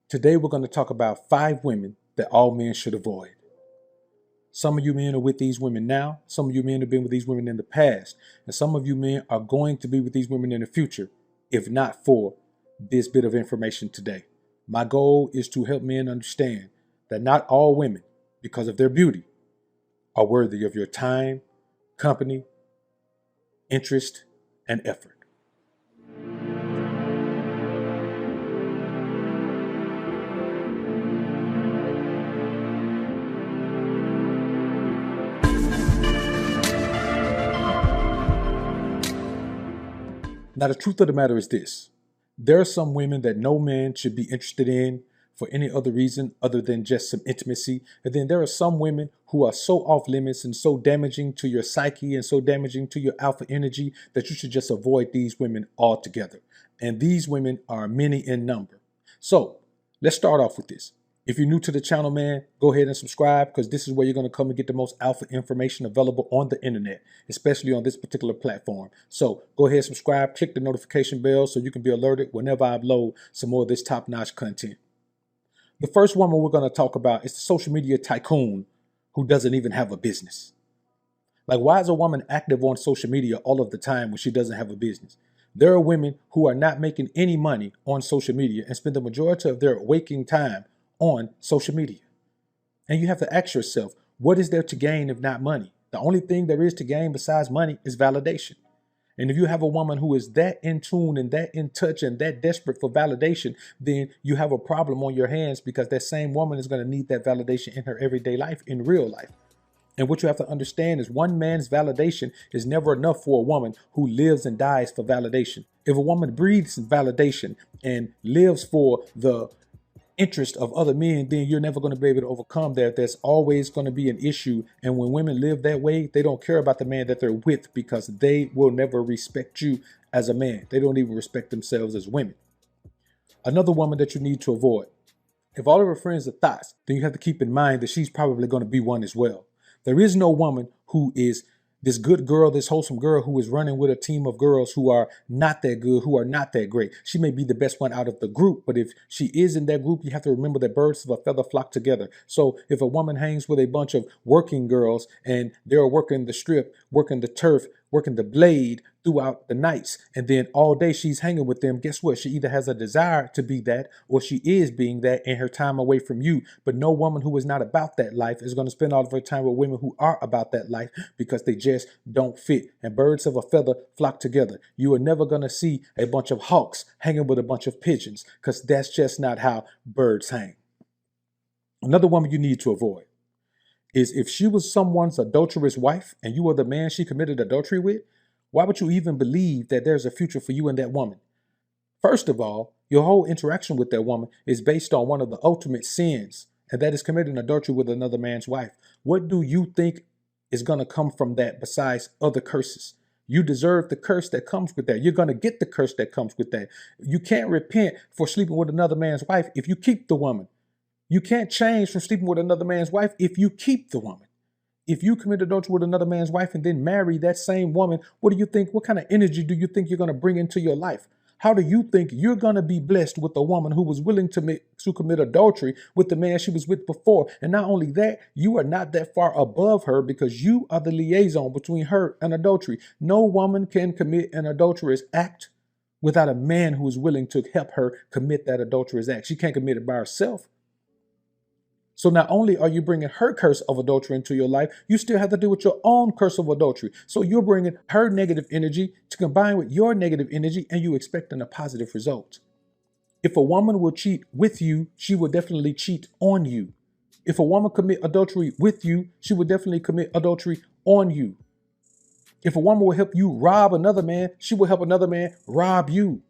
Today we're going to talk about 5 women that all men should avoid. Some of you men are with these women now. Some of you men have been with these women in the past. And some of you men are going to be with these women in the future, if not for this bit of information today. My goal is to help men understand that not all women, because of their beauty, are worthy of your time, company, interest, and effort. Now, the truth of the matter is this. There are some women that no man should be interested in for any other reason other than just some intimacy. And then there are some women who are so off limits and so damaging to your psyche and so damaging to your alpha energy that you should just avoid these women altogether. And these women are many in number. So let's start off with this. If you're new to the channel, man, go ahead and subscribe, because this is where you're going to come and get the most alpha information available on the internet, especially on this particular platform. So go ahead and subscribe, click the notification bell so you can be alerted whenever I upload some more of this top-notch content. The first woman we're going to talk about is the social media tycoon who doesn't even have a business. Like, why is a woman active on social media all of the time when she doesn't have a business? There are women who are not making any money on social media and spend the majority of their waking time on social media. And you have to ask yourself, what is there to gain if not money? The only thing there is to gain besides money is validation. And if you have a woman who is that in tune and that in touch and that desperate for validation, then you have a problem on your hands, because that same woman is going to need that validation in her everyday life, in real life. And what you have to understand is one man's validation is never enough for a woman who lives and dies for validation. If a woman breathes validation and lives for the interest of other men, then you're never going to be able to overcome that. There's always going to be an issue. And when women live that way, they don't care about the man that they're with, because they will never respect you as a man. They don't even respect themselves as women. Another woman that you need to avoid. If all of her friends are thoughts, then you have to keep in mind that she's probably going to be one as well. There is no woman who is this good girl, this wholesome girl who is running with a team of girls who are not that good, who are not that great. She may be the best one out of the group, but if she is in that group, you have to remember that birds of a feather flock together. So if a woman hangs with a bunch of working girls and they're working the strip, working the turf, working the blade throughout the nights, and then all day she's hanging with them, guess what? She either has a desire to be that, or she is being that in her time away from you. But no woman who is not about that life is going to spend all of her time with women who are about that life, because they just don't fit. And birds of a feather flock together. You are never going to see a bunch of hawks hanging with a bunch of pigeons, because that's just not how birds hang. Another woman you need to avoid is if she was someone's adulterous wife and you are the man she committed adultery with. Why would you even believe that there's a future for you and that woman? First of all, your whole interaction with that woman is based on one of the ultimate sins, and that is committing adultery with another man's wife. What do you think is going to come from that besides other curses? You deserve the curse that comes with that. You're going to get the curse that comes with that. You can't repent for sleeping with another man's wife if you keep the woman. You can't change from sleeping with another man's wife if you keep the woman. If you commit adultery with another man's wife and then marry that same woman, what do you think? What kind of energy do you think you're going to bring into your life? How do you think you're going to be blessed with a woman who was willing to commit adultery with the man she was with before? And not only that, you are not that far above her, because you are the liaison between her and adultery. No woman can commit an adulterous act without a man who is willing to help her commit that adulterous act. She can't commit it by herself. So not only are you bringing her curse of adultery into your life, you still have to deal with your own curse of adultery. So you're bringing her negative energy to combine with your negative energy, and you expecting a positive result. If a woman will cheat with you, she will definitely cheat on you. If a woman commit adultery with you, she will definitely commit adultery on you. If a woman will help you rob another man, she will help another man rob you.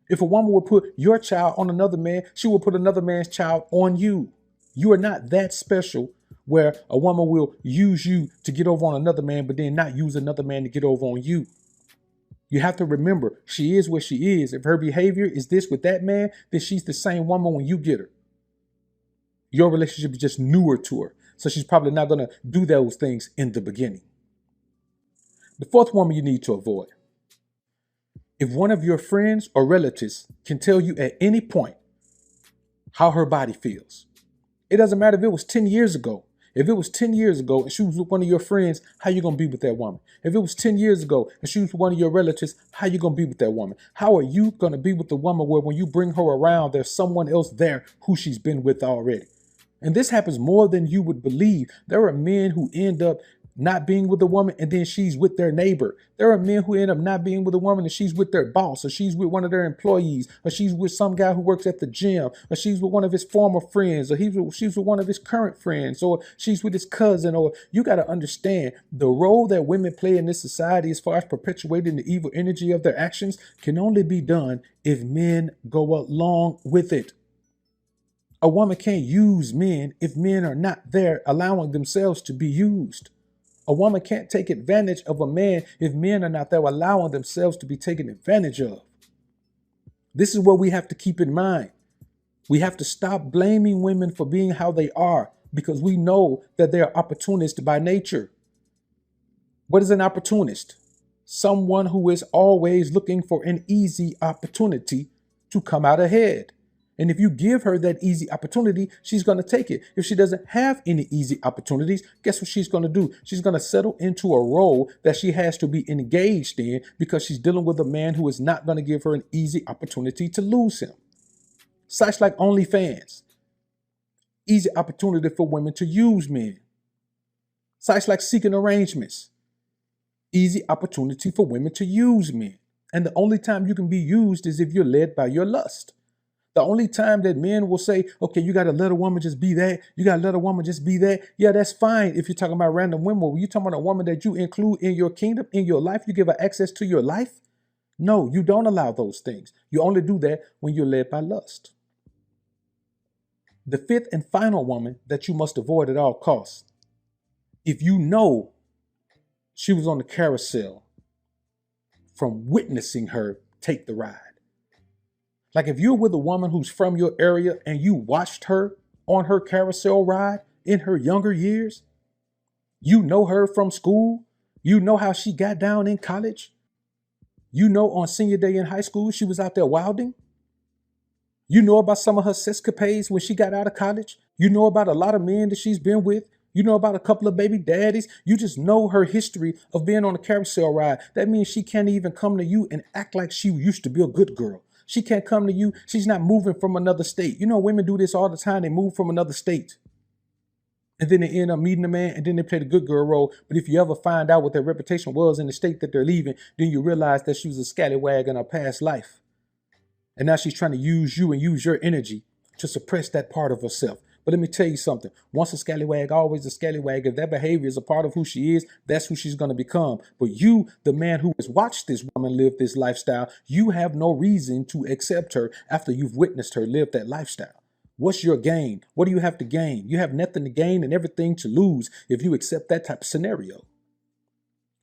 If a woman will put your child on another man, she will put another man's child on you. You are not that special where a woman will use you to get over on another man, but then not use another man to get over on you. You have to remember, she is what she is. If her behavior is this with that man, then she's the same woman when you get her. Your relationship is just newer to her, so she's probably not going to do those things in the beginning. The fourth woman you need to avoid. If one of your friends or relatives can tell you at any point how her body feels. It doesn't matter if it was 10 years ago. If it was 10 years ago and she was with one of your friends, how you going to be with that woman? If it was 10 years ago and she was with one of your relatives, how you going to be with that woman? How are you going to be with the woman where when you bring her around, there's someone else there who she's been with already? And this happens more than you would believe. There are men who end up not being with a woman and then she's with their neighbor. There are men who end up not being with a woman and she's with their boss, or she's with one of their employees, or she's with some guy who works at the gym, or she's with one of his former friends, or she's with one of his current friends, or she's with his cousin. Or you got to understand the role that women play in this society as far as perpetuating the evil energy of their actions can only be done if men go along with it. A woman can't use men if men are not there allowing themselves to be used. A woman can't take advantage of a man if men are not there allowing themselves to be taken advantage of. This is what we have to keep in mind. We have to stop blaming women for being how they are because we know that they are opportunists by nature. What is an opportunist? Someone who is always looking for an easy opportunity to come out ahead. And if you give her that easy opportunity, she's going to take it. If she doesn't have any easy opportunities, guess what she's going to do? She's going to settle into a role that she has to be engaged in because she's dealing with a man who is not going to give her an easy opportunity to lose him. Sites like OnlyFans, easy opportunity for women to use men. Sites like Seeking Arrangements, easy opportunity for women to use men. And the only time you can be used is if you're led by your lust. The only time that men will say, okay, you got to let a woman just be that. You got to let a woman just be that. Yeah, that's fine if you're talking about random women. When you're talking about a woman that you include in your kingdom, in your life, you give her access to your life. No, you don't allow those things. You only do that when you're led by lust. The fifth and final woman that you must avoid at all costs. If you know she was on the carousel, from witnessing her take the ride. Like if you're with a woman who's from your area and you watched her on her carousel ride in her younger years, you know her from school, you know how she got down in college, you know on senior day in high school she was out there wilding, you know about some of her sescapades when she got out of college, you know about a lot of men that she's been with, you know about a couple of baby daddies, you just know her history of being on a carousel ride. That means she can't even come to you and act like she used to be a good girl. She can't come to you. She's not moving from another state. You know, women do this all the time. They move from another state. And then they end up meeting a man and then they play the good girl role. But if you ever find out what their reputation was in the state that they're leaving, then you realize that she was a scallywag in her past life. And now she's trying to use you and use your energy to suppress that part of herself. But let me tell you something. Once a scallywag, always a scallywag. If that behavior is a part of who she is, that's who she's going to become. But you, the man who has watched this woman live this lifestyle, you have no reason to accept her after you've witnessed her live that lifestyle. What's your gain? What do you have to gain? You have nothing to gain and everything to lose if you accept that type of scenario.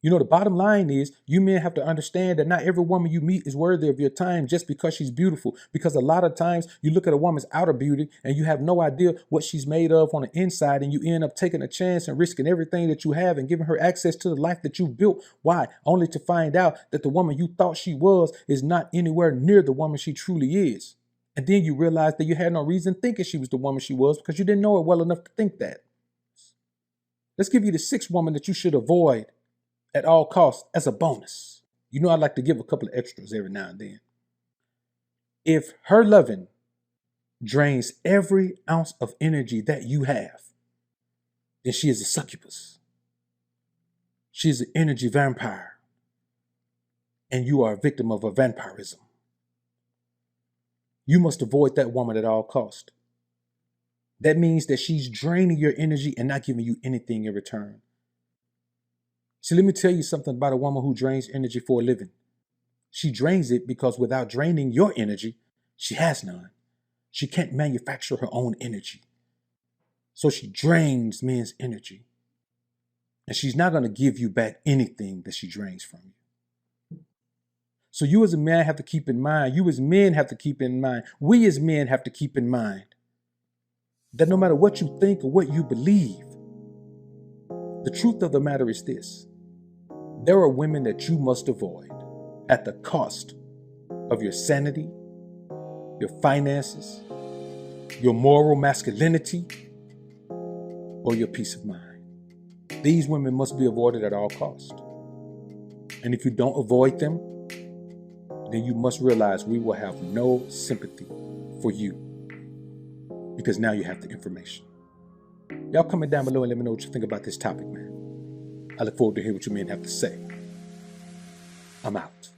You know, the bottom line is you men have to understand that not every woman you meet is worthy of your time just because she's beautiful. Because a lot of times you look at a woman's outer beauty and you have no idea what she's made of on the inside, and you end up taking a chance and risking everything that you have and giving her access to the life that you built. Why? Only to find out that the woman you thought she was is not anywhere near the woman she truly is. And then you realize that you had no reason thinking she was the woman she was because you didn't know her well enough to think that. Let's give you the sixth woman that you should avoid at all costs as a bonus. You know, I like to give a couple of extras every now and then. If her loving drains every ounce of energy that you have, then she is a succubus. She is an energy vampire. And you are a victim of her vampirism. You must avoid that woman at all costs. That means that she's draining your energy and not giving you anything in return. See, let me tell you something about a woman who drains energy for a living. She drains it because without draining your energy, she has none. She can't manufacture her own energy. So she drains men's energy. And she's not going to give you back anything that she drains from you. So you as a man have to keep in mind, you as men have to keep in mind, we as men have to keep in mind that no matter what you think or what you believe, the truth of the matter is this. There are women that you must avoid at the cost of your sanity, your finances, your moral masculinity, or your peace of mind. These women must be avoided at all costs. And if you don't avoid them, then you must realize we will have no sympathy for you, because now you have the information. Y'all comment down below and let me know what you think about this topic, man. I look forward to hear what you men have to say. I'm out.